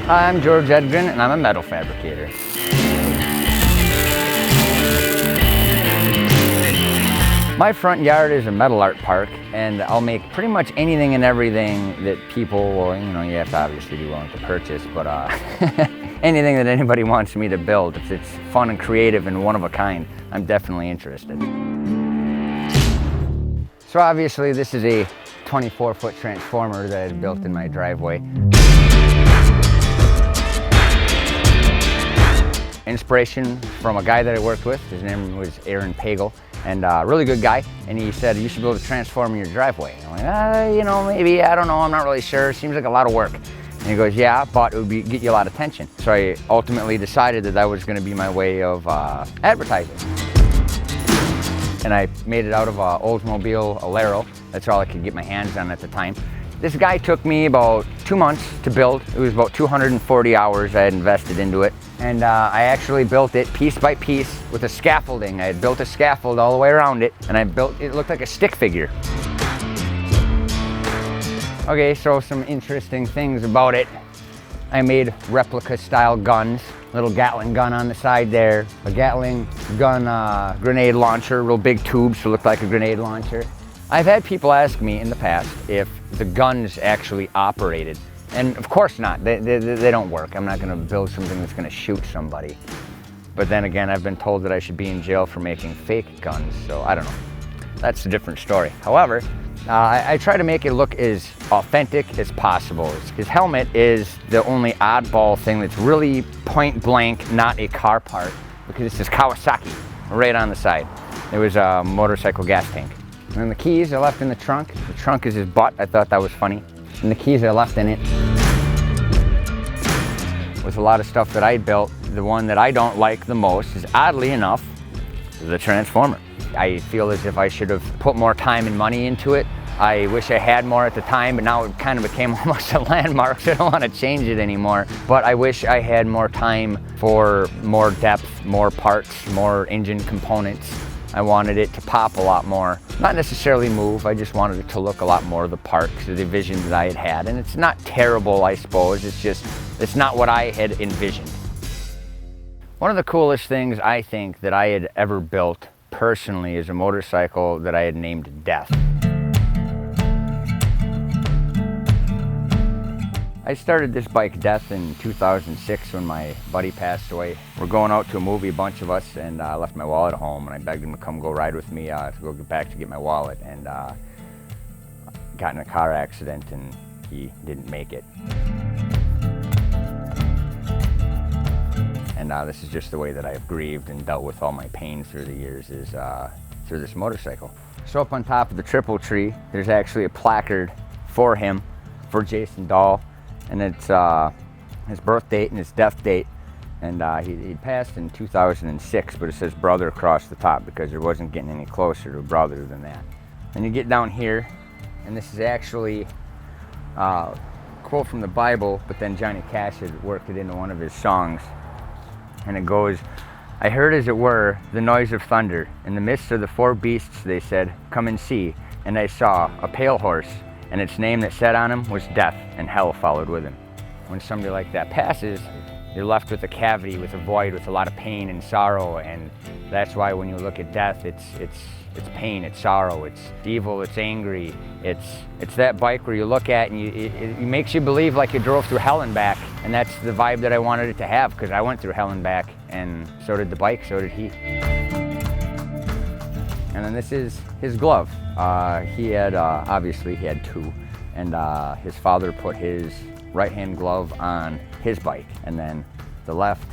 Hi, I'm George Edgren, and I'm a metal fabricator. My front yard is a metal art park, and I'll make pretty much anything and everything that people will, you have to obviously be willing to purchase, but anything that anybody wants me to build. If it's fun and creative and one of a kind, I'm definitely interested. So obviously this is a 24-foot transformer that I built in my driveway. Inspiration from a guy that I worked with. His name was Aaron Pagel, and a really good guy. And he said, you should build a transformer in your driveway. And I'm like, maybe, I don't know, I'm not really sure. Seems like a lot of work. And he goes, yeah, but it would get you a lot of attention. So I ultimately decided that was gonna be my way of advertising. And I made it out of a Oldsmobile Alero. That's all I could get my hands on at the time. This guy took me about 2 months to build. It was about 240 hours I had invested into it. And I actually built it piece by piece with a scaffolding. I had built a scaffold all the way around it, and it looked like a stick figure. Okay, so some interesting things about it. I made replica style guns, little Gatling gun on the side there, a Gatling gun grenade launcher, real big tubes to look like a grenade launcher. I've had people ask me in the past if the guns actually operated, and of course not. They don't work. I'm not going to build something that's going to shoot somebody. But then again, I've been told that I should be in jail for making fake guns, so I don't know. That's a different story. However, I try to make it look as authentic as possible. His helmet is the only oddball thing that's really point blank, not a car part, because it says Kawasaki right on the side. It was a motorcycle gas tank. And then the keys are left in the trunk. The trunk is his butt. I thought that was funny. And the keys are left in it. With a lot of stuff that I built, the one that I don't like the most is, oddly enough, the transformer. I feel as if I should have put more time and money into it. I wish I had more at the time, but now it kind of became almost a landmark, so I don't want to change it anymore. But I wish I had more time for more depth, more parts, more engine components. I wanted it to pop a lot more. Not necessarily move, I just wanted it to look a lot more the part to the vision that I had. And it's not terrible, I suppose, it's not what I had envisioned. One of the coolest things I think that I had ever built personally is a motorcycle that I had named Death. I started this bike Death in 2006 when my buddy passed away. We're going out to a movie, a bunch of us, and I left my wallet at home, and I begged him to come go ride with me to go back to get my wallet, and got in a car accident and he didn't make it. And this is just the way that I've grieved and dealt with all my pain through the years, is through this motorcycle. So up on top of the triple tree, there's actually a placard for him, for Jason Dahl. And it's his birth date and his death date. And he passed in 2006, but it says brother across the top because there wasn't getting any closer to a brother than that. Then you get down here, and this is actually a quote from the Bible, but then Johnny Cash had worked it into one of his songs. And it goes, I heard as it were the noise of thunder. In the midst of the four beasts they said, come and see. And I saw a pale horse, and its name that sat on him was Death, and hell followed with him. When somebody like that passes, you're left with a cavity, with a void, with a lot of pain and sorrow, and that's why when you look at death, it's pain, it's sorrow, it's evil, it's angry. It's that bike where you look at and it makes you believe like you drove through hell and back, and that's the vibe that I wanted it to have, because I went through hell and back, and so did the bike, so did he. And then this is his glove. He had, obviously he had two, and his father put his right-hand glove on his bike, and then the left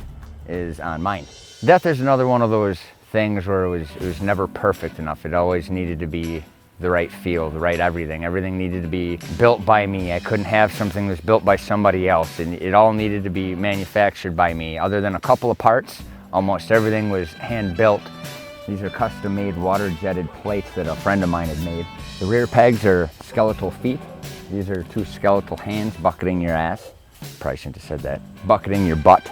is on mine. Death is another one of those things where it was never perfect enough. It always needed to be the right feel, the right everything. Everything needed to be built by me. I couldn't have something that's built by somebody else, and it all needed to be manufactured by me. Other than a couple of parts, almost everything was hand-built. These are custom-made water-jetted plates that a friend of mine had made. The rear pegs are skeletal feet. These are two skeletal hands bucketing your ass. Probably shouldn't have said that. Bucketing your butt.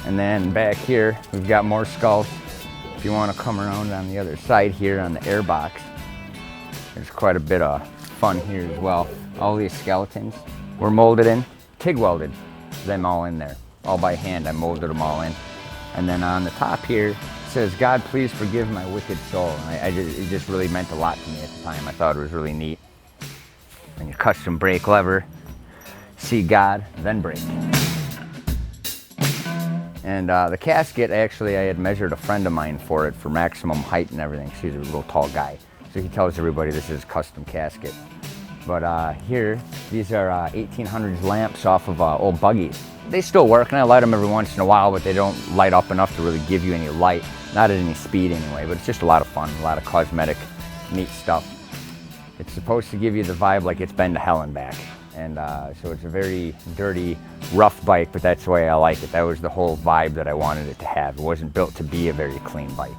And then back here, we've got more skulls. If you want to come around on the other side here on the air box, there's quite a bit of fun here as well. All these skeletons were molded in TIG welded them all in there, all by hand. I molded them all in. And then on the top here it says, "God, please forgive my wicked soul." And it just really meant a lot to me at the time. I thought it was really neat. And your custom brake lever, see God, then brake. And the casket, actually, I had measured a friend of mine for it for maximum height and everything. He's a real tall guy. So he tells everybody this is a custom casket. But here, these are 1800s lamps off of old buggies. They still work, and I light them every once in a while, but they don't light up enough to really give you any light. Not at any speed anyway, but it's just a lot of fun, a lot of cosmetic, neat stuff. It's supposed to give you the vibe like it's been to hell and back. And so it's a very dirty, rough bike, but that's the way I like it. That was the whole vibe that I wanted it to have. It wasn't built to be a very clean bike.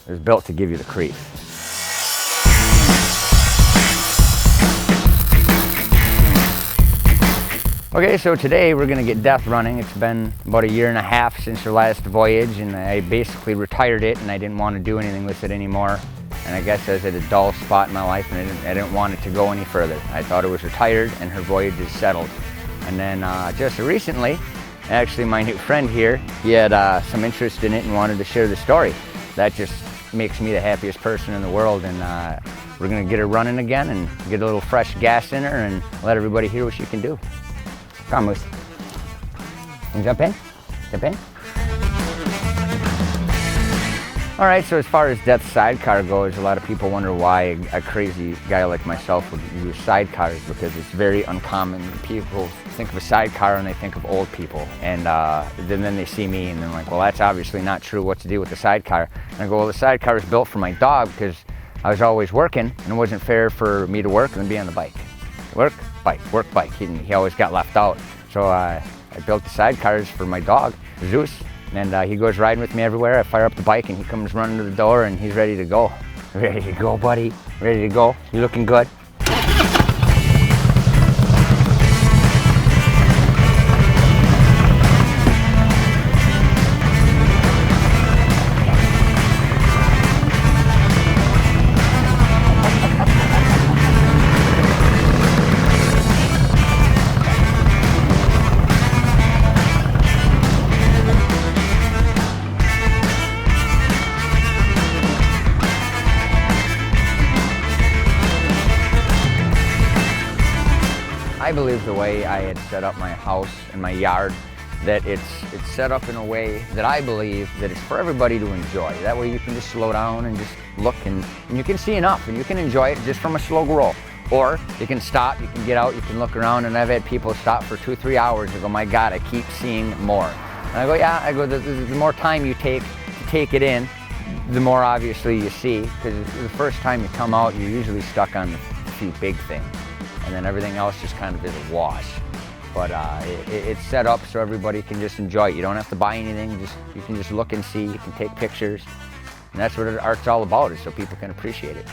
It was built to give you the creep. Okay, so today we're gonna get death running. It's been about 1.5 years since our last voyage, and I basically retired it, and I didn't want to do anything with it anymore. And I guess I was at a dull spot in my life, and I didn't want it to go any further. I thought it was retired, and her voyage is settled. And then just recently, actually my new friend here, he had some interest in it and wanted to share the story. That just makes me the happiest person in the world, and we're gonna get her running again and get a little fresh gas in her and let everybody hear what she can do. Come on, Moose. Can you jump in? Jump in? All right, so as far as Death's sidecar goes, a lot of people wonder why a crazy guy like myself would use sidecars, because it's very uncommon. People think of a sidecar and they think of old people, and then they see me and they're like, well, that's obviously not true. What's the deal with the sidecar? And I go, well, the sidecar is built for my dog because I was always working, and it wasn't fair for me to work and then be on the bike. Work, bike, work, bike. He always got left out. So I built the sidecars for my dog, Zeus, and he goes riding with me everywhere. I fire up the bike and he comes running to the door and he's ready to go. Ready to go, buddy. Ready to go. You looking good? I believe the way I had set up my house and my yard, that it's set up in a way that I believe that it's for everybody to enjoy. That way you can just slow down and just look, and you can see enough and you can enjoy it just from a slow roll. Or you can stop, you can get out, you can look around, and I've had people stop for 2-3 hours and go, my God, I keep seeing more. And I go, yeah, I go, the more time you take to take it in, the more obviously you see, because the first time you come out, you're usually stuck on a few big things. And then everything else just kind of is a wash. But it's set up so everybody can just enjoy it. You don't have to buy anything, you can just look and see, you can take pictures. And that's what art's all about, is so people can appreciate it.